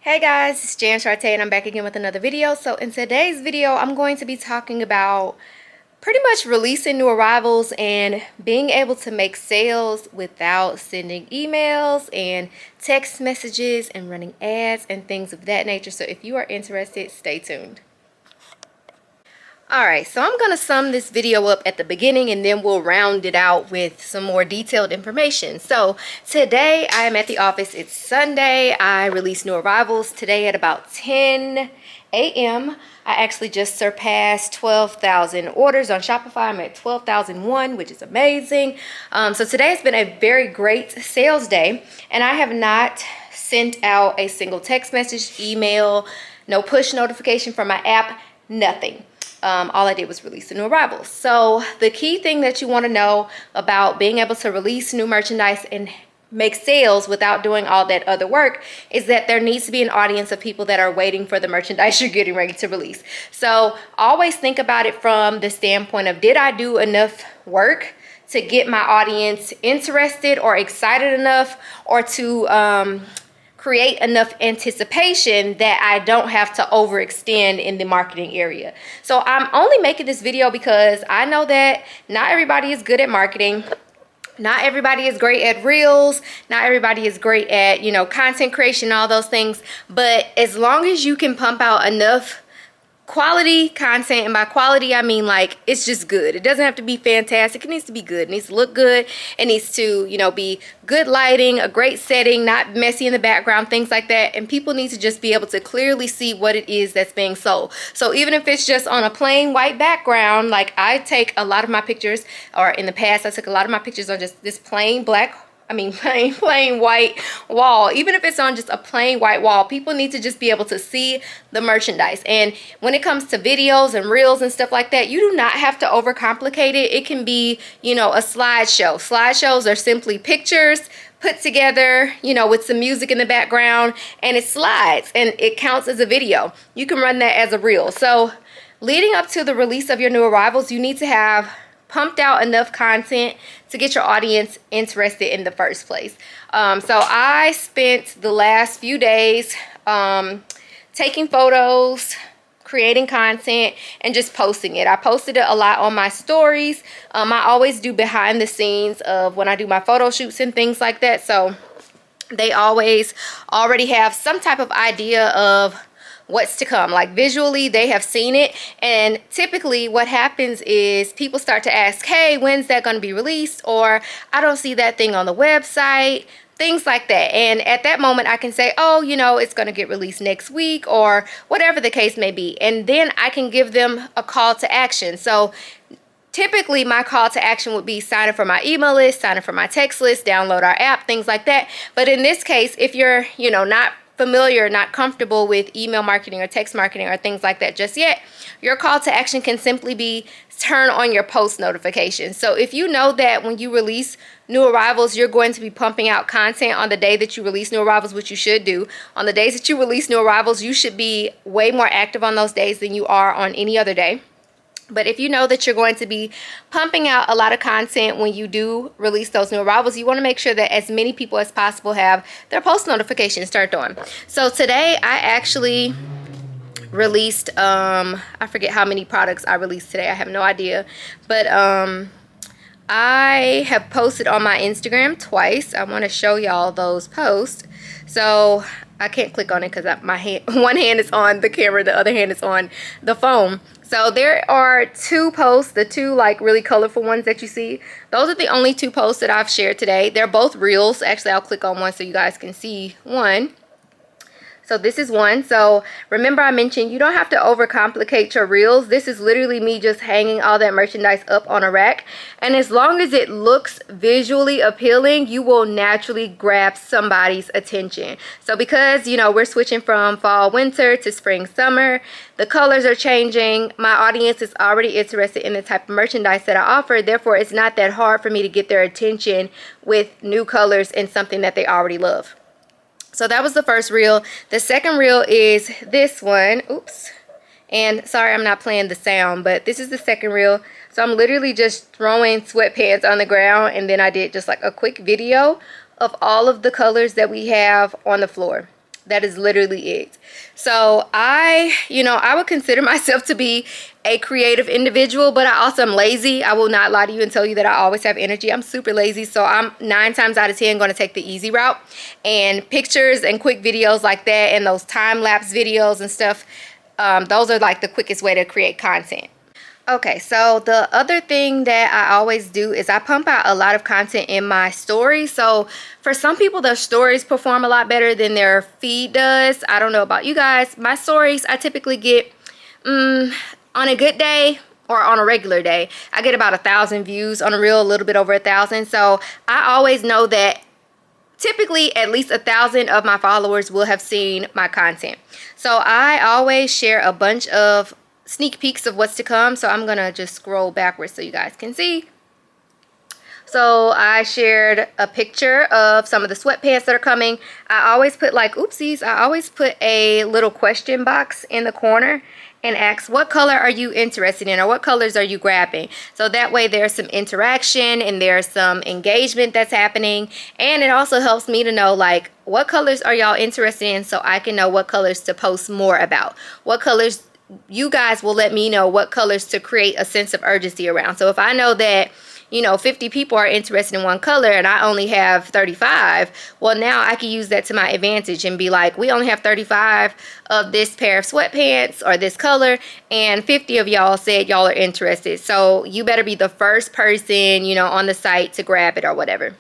Hey guys, it's Jan Sharte and I'm back again with another video. So in today's video, I'm going to be talking about pretty much releasing new arrivals and being able to make sales without sending emails and text messages and running ads and things of that nature. So if you are interested, stay tuned. Alright, so I'm going to sum this video up at the beginning and then we'll round it out with some more detailed information. So today I am at the office. It's Sunday. I released new arrivals today at about 10 a.m. I actually just surpassed 12,000 orders on Shopify. I'm at 12,001, which is amazing. So today has been a very great sales day and I have not sent out a single text message, email, no push notification from my app, nothing. All I did was release the new arrivals. So the key thing that you want to know about being able to release new merchandise and make sales without doing all that other work is that there needs to be an audience of people that are waiting for the merchandise you're getting ready to release. So always think about it from the standpoint of, did I do enough work to get my audience interested or excited enough, or to create enough anticipation that I don't have to overextend in the marketing area. So I'm only making this video because I know that not everybody is good at marketing. Not everybody is great at reels. Not everybody is great at, content creation, all those things. But as long as you can pump out enough quality content, and by quality I mean like it's just good. It doesn't have to be fantastic. It needs to be good. It needs to look good. It needs to, be good lighting, a great setting, not messy in the background, things like that. And people need to just be able to clearly see what it is that's being sold. So even if it's just on a plain white background, like I take a lot of my pictures, or in the past I took a lot of my pictures on just this plain plain white wall. Even if it's on just a plain white wall, people need to just be able to see the merchandise. And when it comes to videos and reels and stuff like that, you do not have to overcomplicate it. It can be, a slideshow. Slideshows are simply pictures put together, with some music in the background, and it slides and it counts as a video. You can run that as a reel. So leading up to the release of your new arrivals, you need to have pumped out enough content to get your audience interested in the first place. So I spent the last few days taking photos, creating content, and just posting it. I posted it a lot on my stories. I always do behind the scenes of when I do my photo shoots and things like that. So they always already have some type of idea of what's to come. Like visually they have seen it, and typically what happens is people start to ask, hey, when's that going to be released, or I don't see that thing on the website, things like that. And at that moment I can say, oh, it's going to get released next week, or whatever the case may be, and then I can give them a call to action. So typically my call to action would be sign up for my email list, sign up for my text list, download our app, things like that. But in this case, if you're not familiar, not comfortable with email marketing or text marketing or things like that just yet, your call to action can simply be turn on your post notifications. So if you know that when you release new arrivals, you're going to be pumping out content on the day that you release new arrivals, which you should do. On the days that you release new arrivals, you should be way more active on those days than you are on any other day. But if you know that you're going to be pumping out a lot of content when you do release those new arrivals, you want to make sure that as many people as possible have their post notifications turned on. So today I actually released, I forget how many products I released today. I have no idea. But I have posted on my Instagram twice. I want to show y'all those posts. So I can't click on it because one hand is on the camera, the other hand is on the phone. So there are two posts, the two like really colorful ones that you see. Those are the only two posts that I've shared today. They're both reels. Actually, I'll click on one so you guys can see one. So this is one. So remember I mentioned you don't have to overcomplicate your reels. This is literally me just hanging all that merchandise up on a rack. And as long as it looks visually appealing, you will naturally grab somebody's attention. So because, we're switching from fall, winter to spring, summer, the colors are changing. My audience is already interested in the type of merchandise that I offer. Therefore, it's not that hard for me to get their attention with new colors and something that they already love. So that was the first reel. The second reel is this one. Oops. And sorry, I'm not playing the sound, but this is the second reel. So I'm literally just throwing sweatpants on the ground, and then I did just like a quick video of all of the colors that we have on the floor. That is literally it. So I would consider myself to be a creative individual, but I also am lazy. I will not lie to you and tell you that I always have energy. I'm super lazy. So I'm 9 times out of 10 going to take the easy route. And pictures and quick videos like that and those time-lapse videos and stuff, those are like the quickest way to create content. Okay, so the other thing that I always do is I pump out a lot of content in my stories. So for some people, their stories perform a lot better than their feed does. I don't know about you guys. My stories, I typically get, on a good day or on a regular day, I get about 1,000 views. On a reel, a little bit over 1,000. So I always know that typically at least 1,000 of my followers will have seen my content. So I always share a bunch of sneak peeks of what's to come. So I'm gonna just scroll backwards so you guys can see. So I shared a picture of some of the sweatpants that are coming. I always put like, oopsies, I always put a little question box in the corner and ask, what color are you interested in, or what colors are you grabbing? So that way there's some interaction and there's some engagement that's happening. And it also helps me to know like, what colors are y'all interested in, so I can know what colors to post more about. What colors, you guys will let me know what colors to create a sense of urgency around. So if I know that 50 people are interested in one color and I only have 35, well, now I can use that to my advantage and be like, we only have 35 of this pair of sweatpants or this color, and 50 of y'all said y'all are interested. So you better be the first person, on the site to grab it or whatever.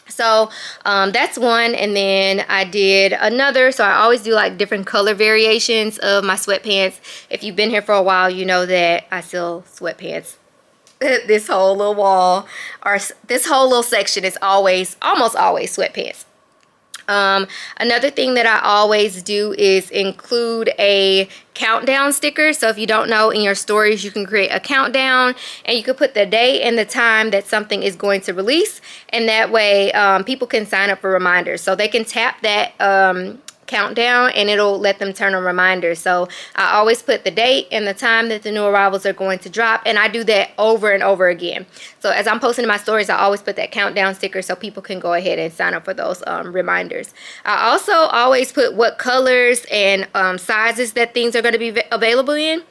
So that's one. And then I did another. So I always do like different color variations of my sweatpants. If you've been here for a while, you know that I sell sweatpants. This whole little wall, or this whole little section, is almost always sweatpants. Another thing that I always do is include a countdown sticker. So if you don't know, in your stories you can create a countdown and you can put the date and the time that something is going to release, and that way people can sign up for reminders. So they can tap that countdown and it'll let them turn on reminders. So I always put the date and the time that the new arrivals are going to drop, and I do that over and over again. So as I'm posting in my stories, I always put that countdown sticker so people can go ahead and sign up for those reminders. I also always put what colors and sizes that things are going to be available in.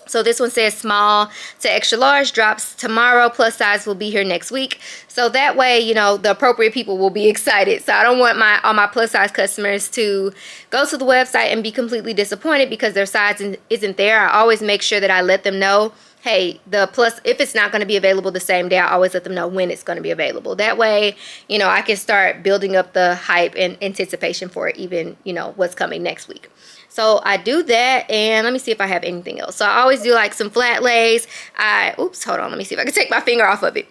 So this one says small to extra large, drops tomorrow, plus size will be here next week. So that way, the appropriate people will be excited. So I don't want all my plus size customers to go to the website and be completely disappointed because their size isn't there. I always make sure that I let them know, hey, the plus, if it's not going to be available the same day, I always let them know when it's going to be available. That way, I can start building up the hype and anticipation for it, even, what's coming next week. So I do that, and let me see if I have anything else. So I always do like some flat lays. Hold on, let me see if I can take my finger off of it.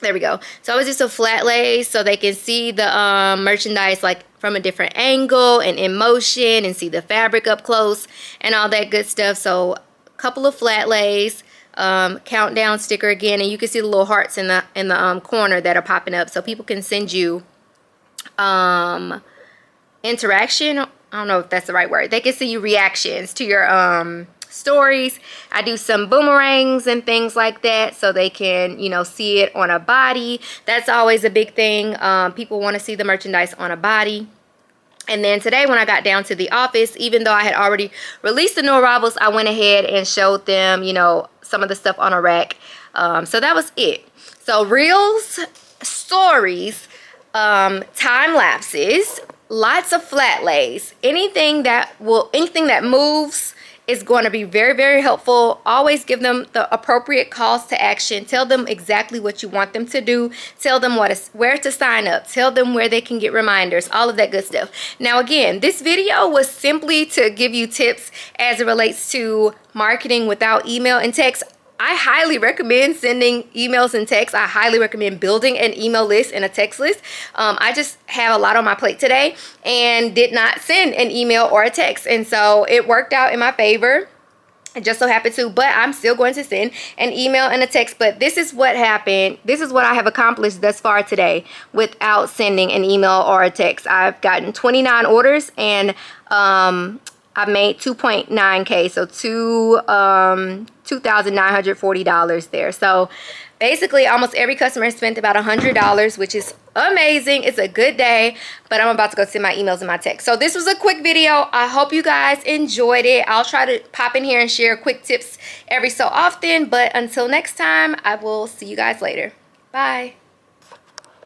There we go. So I always do some flat lays so they can see the merchandise like from a different angle and in motion, and see the fabric up close and all that good stuff. So a couple of flat lays, countdown sticker again, and you can see the little hearts in the corner that are popping up, so people can send you interaction. I don't know if that's the right word. They can see you reactions to your stories. I do some boomerangs and things like that so they can, see it on a body. That's always a big thing. People want to see the merchandise on a body. And then today when I got down to the office, even though I had already released the new arrivals, I went ahead and showed them, some of the stuff on a rack. So that was it. So reels, stories, time lapses, lots of flat lays, anything that moves is going to be very, very helpful. Always give them the appropriate calls to action. Tell them exactly what you want them to do. Tell them where to sign up. Tell them where they can get reminders, all of that good stuff. Now again, this video was simply to give you tips as it relates to marketing without email and text. I highly recommend sending emails and texts. I highly recommend building an email list and a text list. I just have a lot on my plate today and did not send an email or a text. And so it worked out in my favor. It just so happened to, but I'm still going to send an email and a text. But this is what happened. This is what I have accomplished thus far today without sending an email or a text. I've gotten 29 orders, and I made 2.9K, so $2,940 there. So basically almost every customer spent about $100, which is amazing. It's a good day, but I'm about to go send my emails and my texts. So this was a quick video. I hope you guys enjoyed it. I'll try to pop in here and share quick tips every so often, but until next time, I will see you guys later. Bye.